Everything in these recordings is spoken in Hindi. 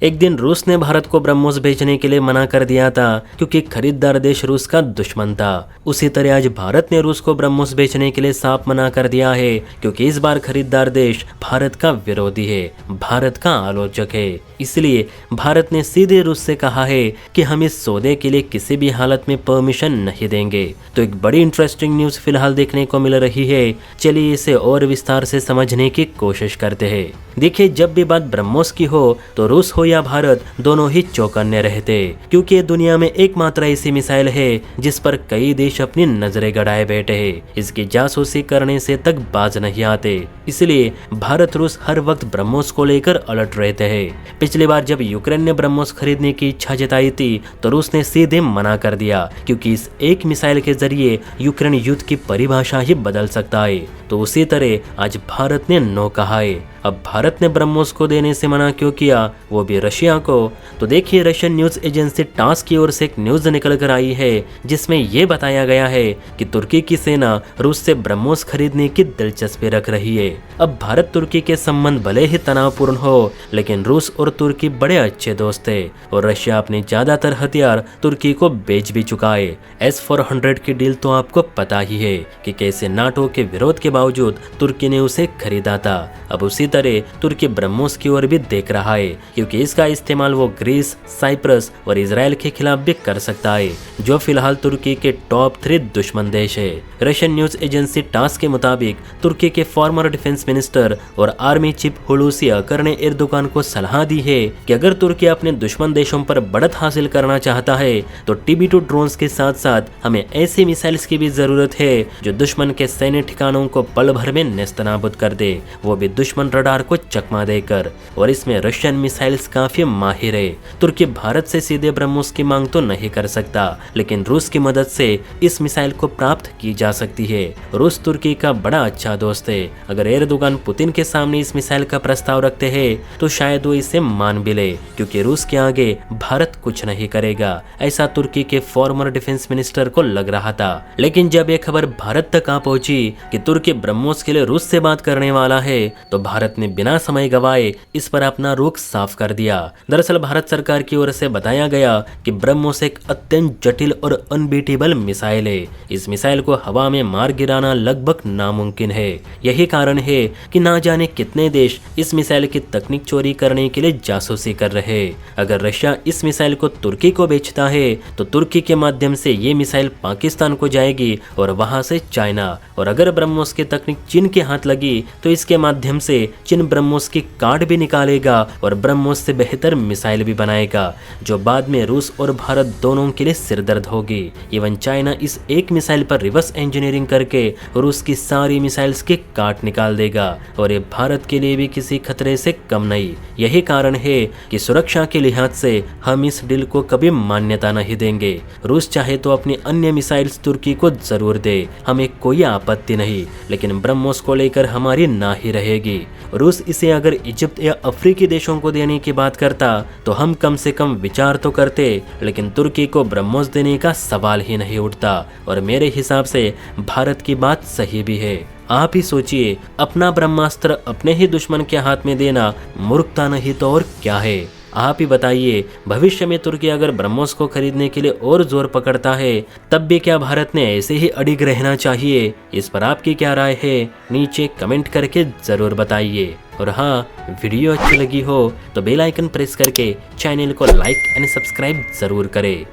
एक दिन रूस ने भारत को ब्रह्मोस भेजने के लिए मना कर दिया था क्योंकि खरीदार देश रूस का दुश्मन था। उसी तरह आज भारत ने रूस को ब्रह्मोस भेजने के लिए साफ मना कर दिया है क्योंकि इस बार खरीदार देश भारत का विरोधी है, भारत का आलोचक है। इसलिए भारत ने सीधे रूस से कहा है कि हम इस सौदे के लिए किसी भी हालत में परमिशन नहीं देंगे। तो एक बड़ी इंटरेस्टिंग न्यूज फिलहाल देखने को मिल रही है। चलिए इसे और विस्तार से समझने की कोशिश करते हैं। देखिए, जब भी बात ब्रह्मोस की हो तो रूस हो या भारत दोनों ही चौकन्ने रहते, क्योंकि दुनिया में एकमात्र ऐसी मिसाइल है जिस पर कई देश अपनी नजरें गड़ाए बैठे हैं। इसकी जासूसी करने से तक बाज नहीं आते। इसलिए भारत रूस हर वक्त ब्रह्मोस को लेकर अलर्ट रहते हैं। पिछली बार जब यूक्रेन ने ब्रह्मोस खरीदने की इच्छा जताई थी तो रूस ने सीधे मना कर दिया, क्योंकि इस एक मिसाइल के जरिए यूक्रेन युद्ध की परिभाषा ही बदल सकता है। तो उसी तरह आज भारत ने नो कहा है। अब भारत ने ब्रह्मोस को देने से मना क्यों किया, वो भी रशिया को? तो देखिए, रशियन न्यूज एजेंसी टास की ओर से एक न्यूज निकल कर आई है जिसमें यह बताया गया है कि तुर्की की सेना रूस से ब्रह्मोस खरीदने की दिलचस्पी रख रही है। अब भारत तुर्की के संबंध भले ही तनावपूर्ण हो, लेकिन रूस और तुर्की बड़े अच्छे दोस्त है और रशिया अपने ज्यादातर हथियार तुर्की को बेच भी चुका है। S-400 की डील तो आपको पता ही है कि कैसे नाटो के विरोध के बावजूद तुर्की ने उसे खरीदा था। अब उसी तरह तुर्की ब्रह्मोस की ओर भी देख रहा है, क्योंकि इसका इस्तेमाल वो ग्रीस, साइप्रस और इजराइल के खिलाफ भी कर सकता है, जो फिलहाल तुर्की के टॉप 3 दुश्मन देश है। रशियन न्यूज एजेंसी टास के मुताबिक तुर्की के फॉर्मर डिफेंस मिनिस्टर और आर्मी चीफ हुलूसी अकर ने एर्दोगान को सलाह दी है कि अगर तुर्की अपने दुश्मन देशों पर बढ़त हासिल करना चाहता है तो TB2 ड्रोन्स के साथ साथ हमें ऐसे मिसाइल्स की भी जरूरत है जो दुश्मन के सैन्य ठिकानों को पल भर में नेस्तनाबूद कर दे, वो भी दुश्मन रडार को चकमा देकर। और इसमें रशियन मिसाइल्स काफी माहिर है। तुर्की भारत से सीधे ब्रह्मोस की मांग तो नहीं कर सकता, लेकिन रूस की मदद से इस मिसाइल को प्राप्त की जा सकती है। रूस तुर्की का बड़ा अच्छा दोस्त है। अगर एर्दोगान पुतिन के सामने इस मिसाइल का प्रस्ताव रखते हैं तो शायद वो इसे मान भी ले, क्योंकि रूस के आगे भारत कुछ नहीं करेगा, ऐसा तुर्की के फॉर्मर डिफेंस मिनिस्टर को लग रहा था। लेकिन जब ये खबर भारत तक आ पहुंची कि तुर्की ब्रह्मोस के लिए रूस से बात करने वाला है तो भारत ने बिना समय गवाए इस पर अपना रुख साफ कर दिया। दरअसल भारत सरकार की ओर से बताया गया कि ब्रह्मोस एक अत्यंत जटिल और अनबीटेबल मिसाइल है। इस मिसाइल को हवा में मार गिराना लगभग नामुमकिन है। यही कारण है कि ना जाने कितने देश इस मिसाइल की तकनीक चोरी करने के लिए जासूसी कर रहे। अगर रशिया इस मिसाइल को तुर्की को बेचता है तो तुर्की के माध्यम से ये मिसाइल पाकिस्तान को जाएगी और वहां से चाइना। और अगर ब्रह्मोस की तकनीक चीन के हाथ लगी तो इसके माध्यम से चीन ब्रह्मोस की कार्ड भी निकालेगा और ब्रह्मोस से बेहतर मिसाइल भी बनाएगा, जो बाद में रूस और भारत दोनों के लिए सिरदर्द होगी। इवन चाइना इस एक मिसाइल पर रिवर्स इंजीनियरिंग करके रूस की सारी मिसाइल्स के काट निकाल देगा और ये भारत के लिए भी किसी खतरे से कम नहीं। यही कारण है कि सुरक्षा के लिहाज से हम इस डील को कभी मान्यता नहीं देंगे। रूस चाहे तो अपनी अन्य मिसाइल्स तुर्की को जरूर दे, हमें कोई आपत्ति नहीं, लेकिन ब्रह्मोस को लेकर हमारी ना ही रहेगी। रूस इसे अगर इजिप्ट या अफ्रीकी देशों को देने की बात करता तो हम कम से कम विचार तो करते, लेकिन तुर्की को ब्रह्मोस देने का सवाल ही नहीं उठता। और मेरे हिसाब से भारत की बात सही भी है। आप ही सोचिए, अपना ब्रह्मास्त्र अपने ही दुश्मन के हाथ में देना मूर्खता नहीं तो और क्या है? आप ही बताइए, भविष्य में तुर्की अगर ब्रह्मोस को खरीदने के लिए और जोर पकड़ता है तब भी क्या भारत ने ऐसे ही अडिग रहना चाहिए? इस पर आपकी क्या राय है? नीचे कमेंट करके जरूर बताइए। और हाँ, वीडियो अच्छी लगी हो तो बेल आइकन प्रेस करके चैनल को लाइक एंड सब्सक्राइब जरूर करें।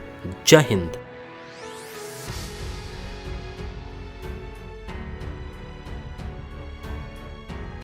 जय हिंद।